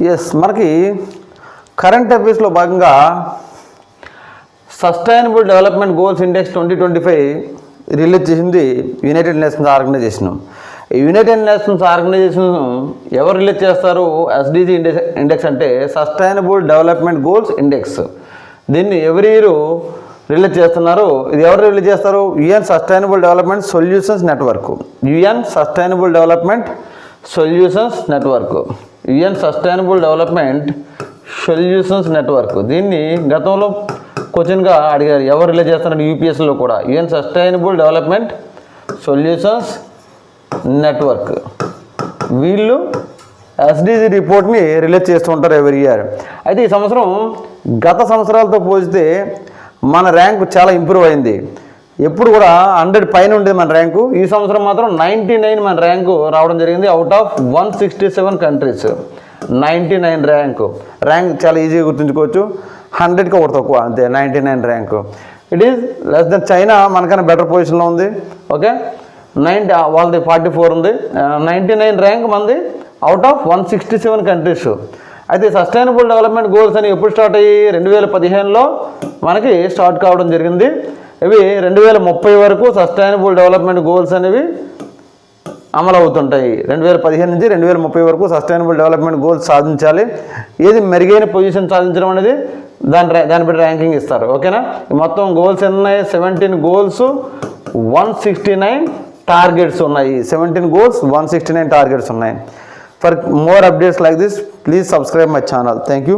Yes, మనకి current అఫైర్స్లో భాగంగా sustainable development goals index 2025 release చేసింది United Nations Organization. United Nations Organization ఎవరు రిలీజ్ చేస్తారు? ఎస్డిజి ఇండెక్స్ అంటే సస్టైనబుల్ డెవలప్మెంట్ గోల్స్ ఇండెక్స్. దీన్ని ఎవరి ఇయర్ రిలీజ్ చేస్తున్నారు. ఇది ఎవరు రిలీజ్ చేస్తారు? UN sustainable development solutions network. UN sustainable development solutions network. UN sustainable development solutions network. దీన్ని గతంలో క్వశ్చన్గా అడిగారు, ఎవరు రిలీజ్ చేస్తున్నారు యూపీఎస్లో కూడా. UN sustainable development solutions network. వీళ్ళు ఎస్డిజి రిపోర్ట్ని రిలీజ్ చేస్తూ ఉంటారు ఎవరి ఇయర్. అయితే ఈ సంవత్సరం గత సంవత్సరాలతో పోలిస్తే మన ర్యాంకు చాలా ఇంప్రూవ్ అయింది. ఎప్పుడు కూడా 100 పైన ఉండేది మన ర్యాంకు. ఈ సంవత్సరం మాత్రం 99 మన ర్యాంకు రావడం జరిగింది. అవుట్ ఆఫ్ 167 కంట్రీస్ 99 ర్యాంక్ చాలా ఈజీగా గుర్తుంచుకోవచ్చు. 100కి ఒకటి తక్కువ, అంతే 99 rank. It is less than China మనకన్నా బెటర్ పొజిషన్లో ఉంది. ఓకే, వాళ్ళది 44 ఉంది. 99 ర్యాంక్ మంది అవుట్ ఆఫ్ 167 కంట్రీస్. అయితే సస్టైనబుల్ డెవలప్మెంట్ గోల్స్ అని ఎప్పుడు స్టార్ట్ అయ్యి 2015లో మనకి స్టార్ట్ కావడం జరిగింది. ఇవి 2030 వరకు సస్టైనబుల్ డెవలప్మెంట్ గోల్స్ అనేవి అమలు అవుతుంటాయి. 2015 నుంచి 2030 వరకు సస్టైనబుల్ డెవలప్మెంట్ గోల్స్ సాధించాలి. ఏది మెరుగైన పొజిషన్ సాధించడం అనేది దాన్ని బట్టి ర్యాంకింగ్ ఇస్తారు. ఓకేనా? మొత్తం గోల్స్ ఉన్నాయి 17 గోల్స్, 169 టార్గెట్స్ ఉన్నాయి. 17 గోల్స్, 169 టార్గెట్స్ ఉన్నాయి. For more updates like this, please subscribe my channel. Thank you.